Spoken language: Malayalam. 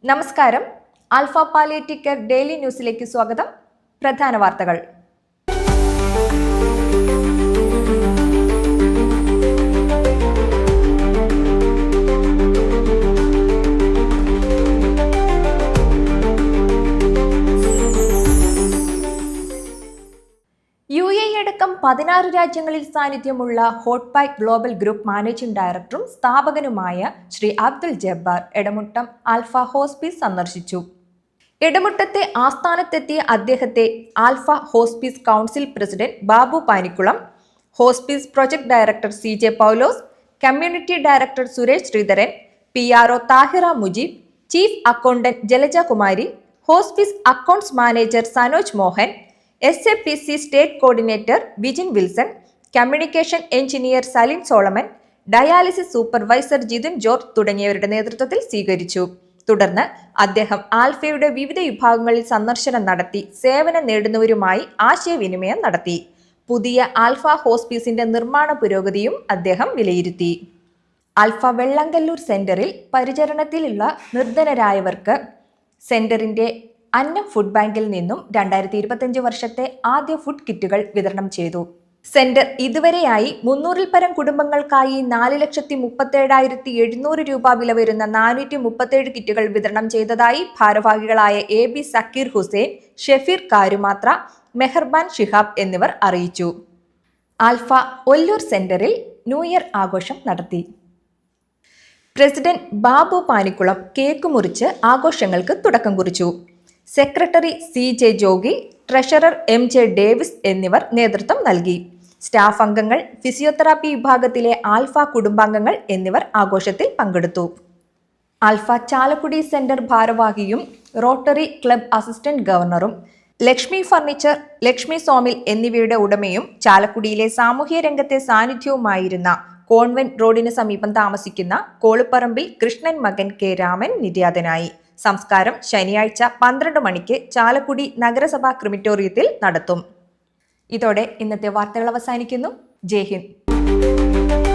നമസ്കാരം. ആൽഫ പാലിയേറ്റീവ് കെയർ ഡെയിലി ന്യൂസിലേക്ക് സ്വാഗതം. പ്രധാന വാർത്തകൾ. UAE അടക്കം 16 രാജ്യങ്ങളിൽ സാന്നിധ്യമുള്ള ഹോട്ട്പാക്ക് ഗ്ലോബൽ ഗ്രൂപ്പ് മാനേജിംഗ് ഡയറക്ടറും സ്ഥാപകനുമായ ശ്രീ അബ്ദുൽ ജബ്ബാർ എടമുട്ടം ആൽഫ ഹോസ്പീസ് സന്ദർശിച്ചു. എടമുട്ടത്തെ ആസ്ഥാനത്തെത്തിയ അദ്ദേഹത്തെ Alpha hospice council president Babu Panikkulam, hospice project director CJ Paulose, community director Suresh Sreedharan, PRO Thahira Mujeeb, chief accountant Jalaja Kumari, hospice accounts manager Sanoj Mohan, SAPC state coordinator Vijin Wilson, communication engineer Salin Solomon, dialysis supervisor Jithin George തുടങ്ങിയവരുടെ നേതൃത്വത്തിൽ സ്വീകരിച്ചു. തുടർന്ന് അദ്ദേഹം ആൽഫയുടെ വിവിധ വിഭാഗങ്ങളിൽ സന്ദർശനം നടത്തി സേവനം നേടുന്നവരുമായി ആശയവിനിമയം നടത്തി. പുതിയ ആൽഫ ഹോസ്പീസിന്റെ നിർമ്മാണ പുരോഗതിയും അദ്ദേഹം വിലയിരുത്തി. ആൽഫ വെള്ളങ്കല്ലൂർ സെന്ററിൽ പരിചരണത്തിലുള്ള നിർധനരായവർക്ക് സെന്ററിന്റെ അന്നം ഫുഡ് ബാങ്കിൽ നിന്നും 2025 വർഷത്തെ ആദ്യ ഫുഡ് കിറ്റുകൾ വിതരണം ചെയ്തു. സെന്റർ ഇതുവരെയായി 300-ൽ പരം കുടുംബങ്ങൾക്കായി 4,37,700 രൂപ വില വരുന്ന 437 കിറ്റുകൾ വിതരണം ചെയ്തതായി ഭാരവാഹികളായ AB സക്കീർ ഹുസൈൻ, ഷെഫീർ കാരുമാത്ര, മെഹർബാൻ ഷിഹാബ് എന്നിവർ അറിയിച്ചു. ആൽഫ ഒല്ലൂർ സെന്ററിൽ ന്യൂ ഇയർ ആഘോഷം നടത്തി. പ്രസിഡന്റ് ബാബു പാനിക്കുളം കേക്ക് മുറിച്ച് ആഘോഷങ്ങൾക്ക് തുടക്കം കുറിച്ചു. Secretary CJ Jogi, treasurer MJ Davis എന്നിവർ നേതൃത്വം നൽകി. സ്റ്റാഫ് അംഗങ്ങൾ, ഫിസിയോതെറാപ്പി വിഭാഗത്തിലെ ആൽഫ കുടുംബാംഗങ്ങൾ എന്നിവർ ആഘോഷത്തിൽ പങ്കെടുത്തു. ആൽഫ ചാലക്കുടി സെന്റർ ഭാരവാഹിയും റോട്ടറി ക്ലബ് അസിസ്റ്റന്റ് ഗവർണറും ലക്ഷ്മി ഫർണിച്ചർ, ലക്ഷ്മി സോമിൽ എന്നിവയുടെ ഉടമയും ചാലക്കുടിയിലെ സാമൂഹ്യ രംഗത്തെ സാന്നിധ്യവുമായിരുന്ന കോൺവെന്റ് റോഡിന് സമീപം താമസിക്കുന്ന കോളുപ്പറമ്പിൽ കൃഷ്ണൻ മകൻ K രാമൻ നിര്യാതനായി. സംസ്കാരം ശനിയാഴ്ച 12 മണിക്ക് ചാലക്കുടി നഗരസഭാ ക്രിമിറ്റോറിയത്തിൽ നടത്തും. ഇതോടെ ഇന്നത്തെ വാർത്തകൾ അവസാനിക്കുന്നു. ജയ് ഹിന്ദ്.